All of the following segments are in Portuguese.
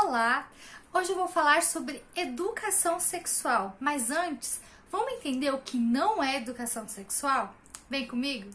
Olá! Hoje eu vou falar sobre educação sexual, mas antes, vamos entender o que não é educação sexual? Vem comigo!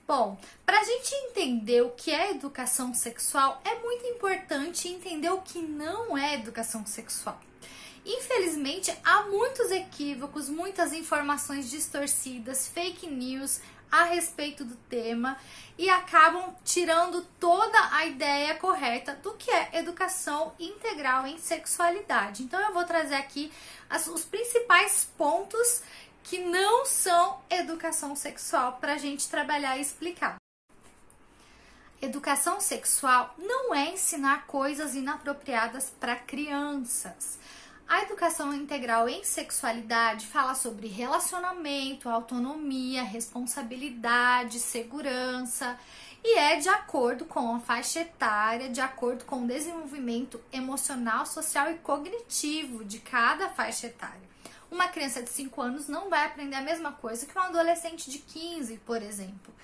Bom, para a gente entender o que é educação sexual, é muito importante entender o que não é educação sexual. Infelizmente, há muitos equívocos, muitas informações distorcidas, fake news a respeito do tema e acabam tirando toda a ideia correta do que é educação integral em sexualidade. Então, eu vou trazer aqui os principais pontos que não são educação sexual para a gente trabalhar e explicar. Educação sexual não é ensinar coisas inapropriadas para crianças. A educação integral em sexualidade fala sobre relacionamento, autonomia, responsabilidade, segurança e é de acordo com a faixa etária, de acordo com o desenvolvimento emocional, social e cognitivo de cada faixa etária. Uma criança de 5 anos não vai aprender a mesma coisa que um adolescente de 15, por exemplo.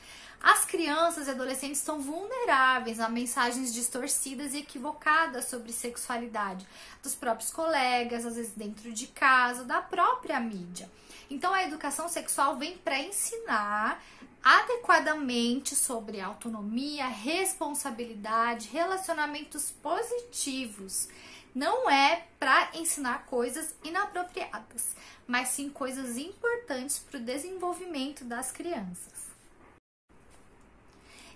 As crianças e adolescentes estão vulneráveis a mensagens distorcidas e equivocadas sobre sexualidade dos próprios colegas, às vezes dentro de casa, da própria mídia. Então, a educação sexual vem para ensinar adequadamente sobre autonomia, responsabilidade, relacionamentos positivos. Não é para ensinar coisas inapropriadas, mas sim coisas importantes para o desenvolvimento das crianças.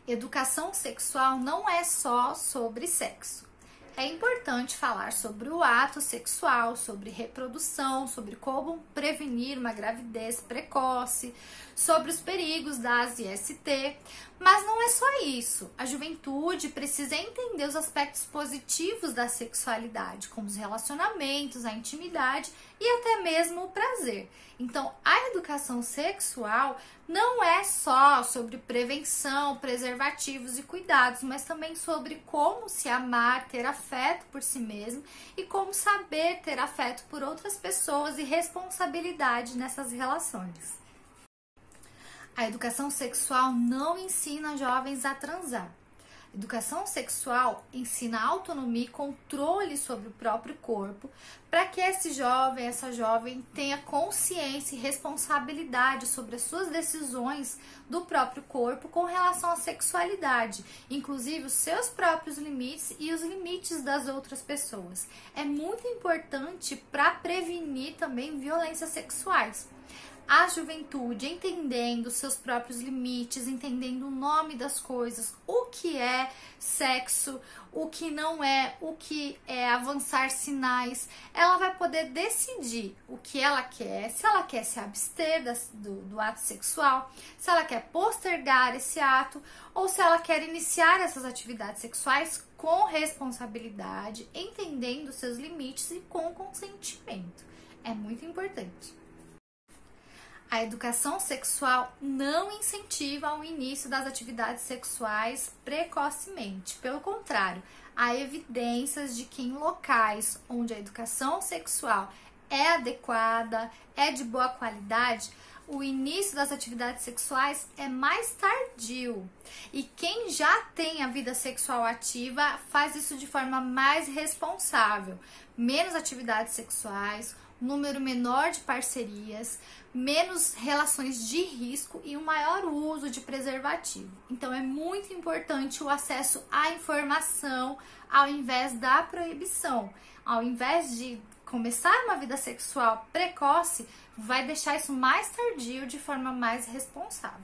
Educação sexual não é só sobre sexo. É importante falar sobre o ato sexual, sobre reprodução, sobre como prevenir uma gravidez precoce, sobre os perigos das IST, mas não é só isso. A juventude precisa entender os aspectos positivos da sexualidade, como os relacionamentos, a intimidade e até mesmo o prazer. Então, a educação sexual não é só sobre prevenção, preservativos e cuidados, mas também sobre como se amar, ter afeto por si mesmo e como saber ter afeto por outras pessoas e responsabilidade nessas relações. A educação sexual não ensina jovens a transar. Educação sexual ensina autonomia e controle sobre o próprio corpo para que esse jovem, essa jovem tenha consciência e responsabilidade sobre as suas decisões do próprio corpo com relação à sexualidade, inclusive os seus próprios limites e os limites das outras pessoas. É muito importante para prevenir também violências sexuais. A juventude entendendo seus próprios limites, entendendo o nome das coisas, o que é sexo, o que não é, o que é avançar sinais, ela vai poder decidir o que ela quer, se ela quer se abster do ato sexual, se ela quer postergar esse ato ou se ela quer iniciar essas atividades sexuais com responsabilidade, entendendo seus limites e com consentimento. É muito importante. A educação sexual não incentiva o início das atividades sexuais precocemente. Pelo contrário, há evidências de que em locais onde a educação sexual é adequada, é de boa qualidade, o início das atividades sexuais é mais tardio. E quem já tem a vida sexual ativa faz isso de forma mais responsável. Menos atividades sexuais, número menor de parcerias, menos relações de risco e um maior uso de preservativo. Então, é muito importante o acesso à informação ao invés da proibição. Ao invés de começar uma vida sexual precoce, vai deixar isso mais tardio de forma mais responsável.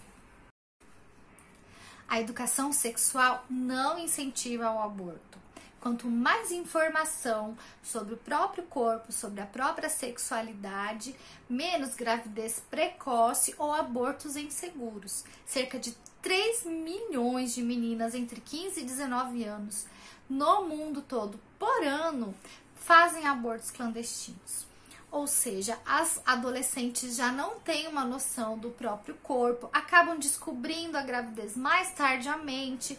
A educação sexual não incentiva o aborto. Quanto mais informação sobre o próprio corpo, sobre a própria sexualidade, menos gravidez precoce ou abortos inseguros. Cerca de 3 milhões de meninas entre 15 e 19 anos no mundo todo por ano fazem abortos clandestinos. Ou seja, as adolescentes já não têm uma noção do próprio corpo, acabam descobrindo a gravidez mais tardiamente,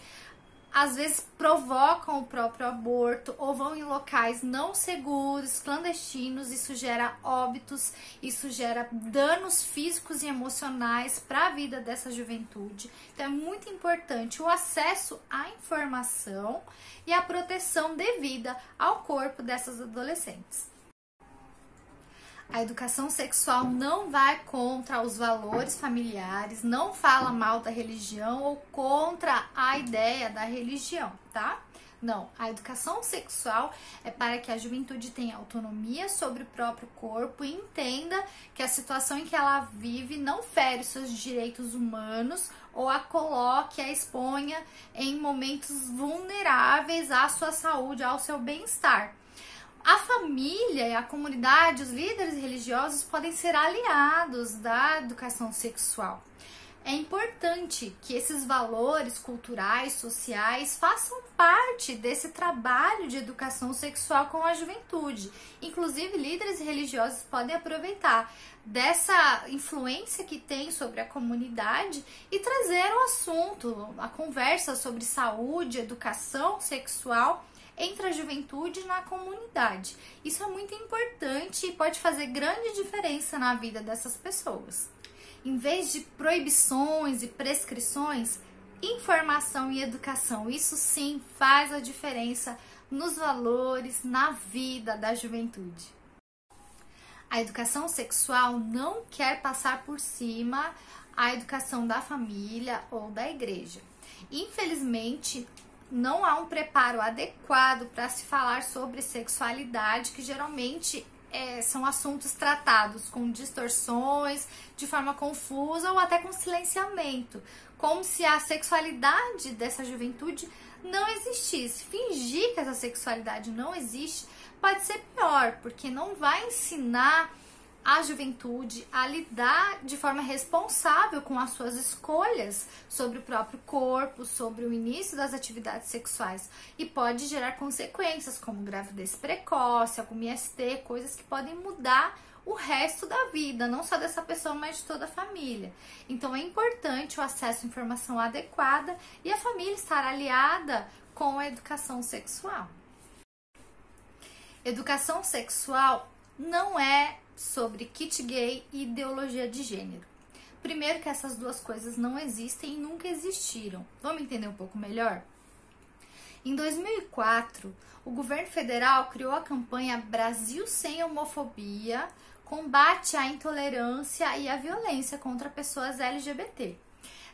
às vezes provocam o próprio aborto ou vão em locais não seguros, clandestinos. Isso gera óbitos, isso gera danos físicos e emocionais para a vida dessa juventude. Então é muito importante o acesso à informação e a proteção devida ao corpo dessas adolescentes. A educação sexual não vai contra os valores familiares, não fala mal da religião ou contra a ideia da religião, tá? Não, a educação sexual é para que a juventude tenha autonomia sobre o próprio corpo e entenda que a situação em que ela vive não fere seus direitos humanos ou a coloque, a exponha em momentos vulneráveis à sua saúde, ao seu bem-estar. A família e a comunidade, os líderes religiosos podem ser aliados da educação sexual. É importante que esses valores culturais, sociais, façam parte desse trabalho de educação sexual com a juventude. Inclusive, líderes religiosos podem aproveitar dessa influência que tem sobre a comunidade e trazer o assunto, a conversa sobre saúde, educação sexual entre a juventude e na comunidade. Isso é muito importante e pode fazer grande diferença na vida dessas pessoas. Em vez de proibições e prescrições, informação e educação. Isso sim faz a diferença nos valores, na vida da juventude. A educação sexual não quer passar por cima a educação da família ou da igreja. Infelizmente, não há um preparo adequado para se falar sobre sexualidade, que geralmente são assuntos tratados com distorções, de forma confusa ou até com silenciamento, como se a sexualidade dessa juventude não existisse. Fingir que essa sexualidade não existe pode ser pior, porque não vai ensinar a juventude a lidar de forma responsável com as suas escolhas sobre o próprio corpo, sobre o início das atividades sexuais, e pode gerar consequências como gravidez precoce, algum IST, coisas que podem mudar o resto da vida, não só dessa pessoa, mas de toda a família. Então é importante o acesso à informação adequada e a família estar aliada com a educação sexual. Educação sexual não é sobre kit gay e ideologia de gênero. Primeiro que essas duas coisas não existem e nunca existiram. Vamos entender um pouco melhor? Em 2004, o governo federal criou a campanha Brasil Sem Homofobia, combate à intolerância e à violência contra pessoas LGBT.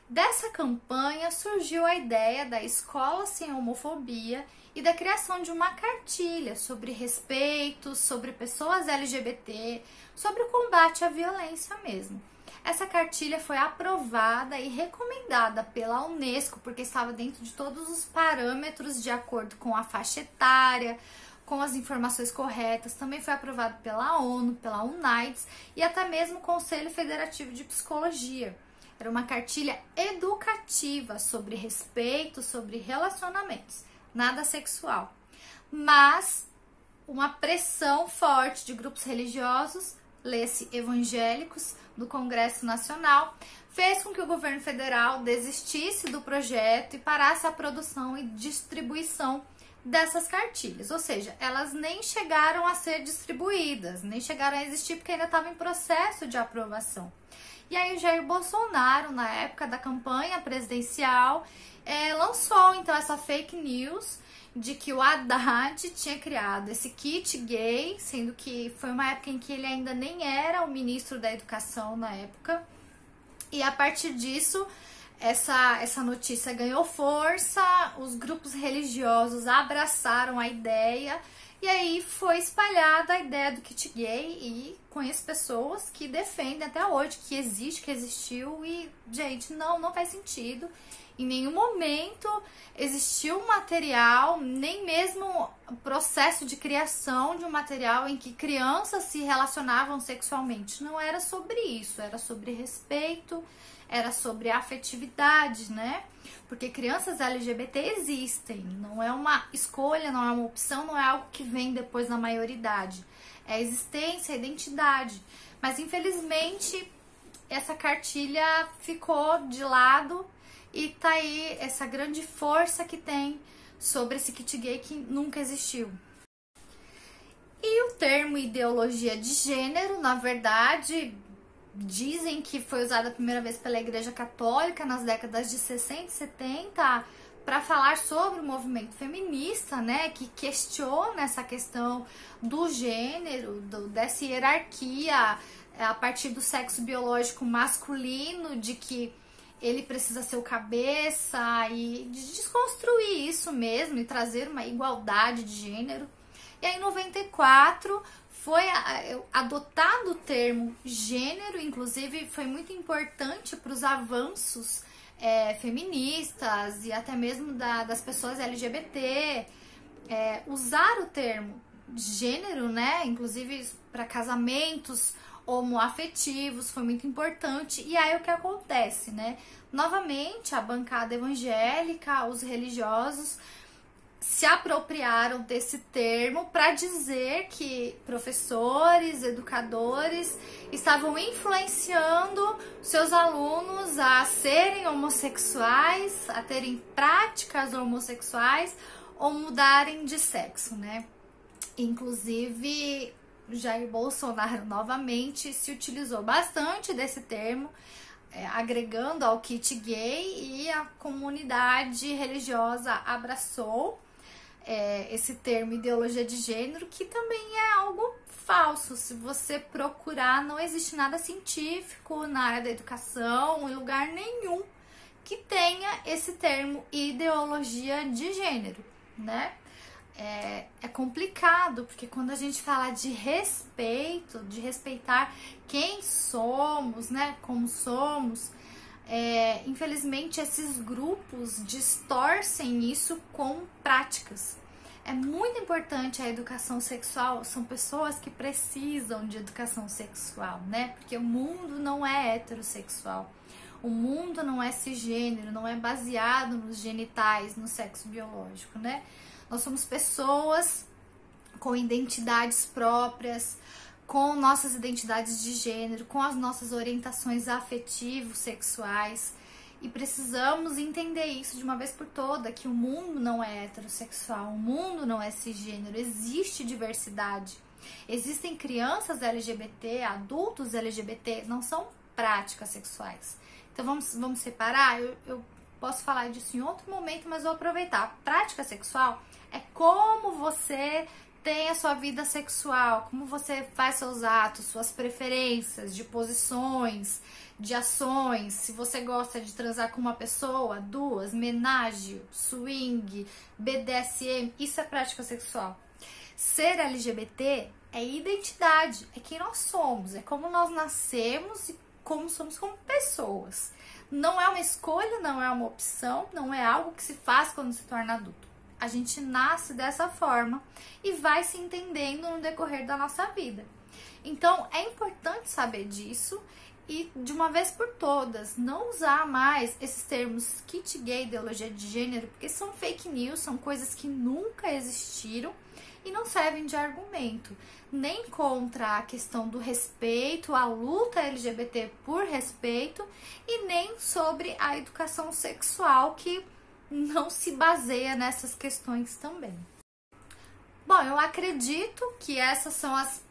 Dessa campanha surgiu a ideia da Escola Sem Homofobia e da criação de uma cartilha sobre respeito, sobre pessoas LGBT, sobre o combate à violência mesmo. Essa cartilha foi aprovada e recomendada pela Unesco, porque estava dentro de todos os parâmetros de acordo com a faixa etária, com as informações corretas. Também foi aprovado pela ONU, pela UNAIDS e até mesmo o Conselho Federativo de Psicologia. Era uma cartilha educativa sobre respeito, sobre relacionamentos, nada sexual. Mas uma pressão forte de grupos religiosos, lê-se evangélicos, do Congresso Nacional, fez com que o governo federal desistisse do projeto e parasse a produção e distribuição dessas cartilhas. Ou seja, elas nem chegaram a ser distribuídas, nem chegaram a existir porque ainda estava em processo de aprovação. E aí o Jair Bolsonaro, na época da campanha presidencial, lançou então essa fake news de que o Haddad tinha criado esse kit gay, sendo que foi uma época em que ele ainda nem era o ministro da Educação na época. E a partir disso, essa notícia ganhou força, os grupos religiosos abraçaram a ideia, e aí foi espalhada a ideia do kit gay, e conheço pessoas que defendem até hoje que existe, que existiu, e, gente, não faz sentido. Em nenhum momento existiu um material, nem mesmo o processo de criação de um material em que crianças se relacionavam sexualmente. Não era sobre isso, era sobre respeito, era sobre afetividade, né? Porque crianças LGBT existem, não é uma escolha, não é uma opção, não é algo que vem depois da maioridade. É a existência, a identidade. Mas infelizmente essa cartilha ficou de lado e tá aí essa grande força que tem sobre esse kit gay que nunca existiu. E o termo ideologia de gênero, na verdade, dizem que foi usado a primeira vez pela Igreja Católica nas décadas de 60 e 70 para falar sobre o movimento feminista, né, que questiona essa questão do gênero, dessa hierarquia a partir do sexo biológico masculino, de que ele precisa ser o cabeça, e de desconstruir isso mesmo e trazer uma igualdade de gênero. E aí, em 94, foi adotado o termo gênero, inclusive foi muito importante para os avanços feministas e até mesmo das pessoas LGBT, usar o termo gênero, né? Inclusive para casamentos homoafetivos, foi muito importante. E aí o que acontece, né? Novamente, a bancada evangélica, os religiosos se apropriaram desse termo para dizer que professores, educadores estavam influenciando seus alunos a serem homossexuais, a terem práticas homossexuais ou mudarem de sexo, né? Inclusive, Jair Bolsonaro novamente se utilizou bastante desse termo, agregando ao kit gay, e a comunidade religiosa abraçou esse termo ideologia de gênero, que também é algo falso. Se você procurar, não existe nada científico na área da educação, em lugar nenhum, que tenha esse termo ideologia de gênero, né? É complicado, porque quando a gente fala de respeito, de respeitar quem somos, né, como somos, infelizmente esses grupos distorcem isso com práticas. É muito importante a educação sexual, são pessoas que precisam de educação sexual, né? Porque o mundo não é heterossexual, o mundo não é cisgênero, não é baseado nos genitais, no sexo biológico, né? Nós somos pessoas com identidades próprias, com nossas identidades de gênero, com as nossas orientações afetivos, sexuais, e precisamos entender isso de uma vez por toda, que o mundo não é heterossexual, o mundo não é cisgênero, existe diversidade. Existem crianças LGBT, adultos LGBT, não são práticas sexuais. Então vamos separar? Eu posso falar disso em outro momento, mas vou aproveitar. A prática sexual é como você tem a sua vida sexual, como você faz seus atos, suas preferências de posições, de ações, se você gosta de transar com uma pessoa, duas, menage, swing, BDSM, isso é prática sexual. Ser LGBT é identidade, é quem nós somos, é como nós nascemos e como somos como pessoas. Não é uma escolha, não é uma opção, não é algo que se faz quando se torna adulto. A gente nasce dessa forma e vai se entendendo no decorrer da nossa vida. Então, é importante saber disso e, de uma vez por todas, não usar mais esses termos kit gay, ideologia de gênero, porque são fake news, são coisas que nunca existiram e não servem de argumento, nem contra a questão do respeito, a luta LGBT por respeito, e nem sobre a educação sexual, que não se baseia nessas questões também. Bom, eu acredito que essas são as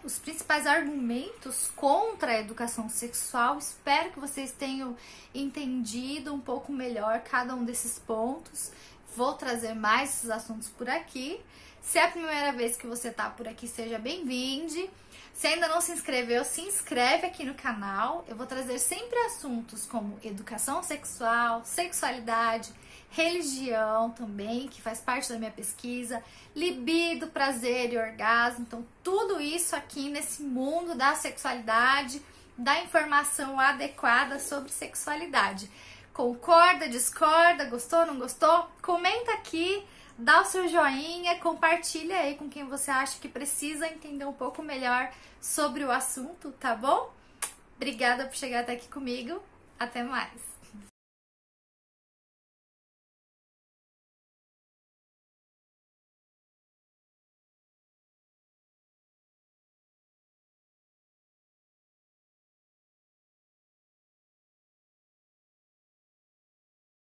os principais argumentos contra a educação sexual. Espero que vocês tenham entendido um pouco melhor cada um desses pontos. Vou trazer mais esses assuntos por aqui. Se é a primeira vez que você está por aqui, seja bem-vindo. Se ainda não se inscreveu, se inscreve aqui no canal. Eu vou trazer sempre assuntos como educação sexual, sexualidade, religião também, que faz parte da minha pesquisa, libido, prazer e orgasmo. Então, tudo isso aqui nesse mundo da sexualidade, da informação adequada sobre sexualidade. Concorda, discorda, gostou, não gostou? Comenta aqui. Dá o seu joinha, compartilha aí com quem você acha que precisa entender um pouco melhor sobre o assunto, tá bom? Obrigada por chegar até aqui comigo. Até mais!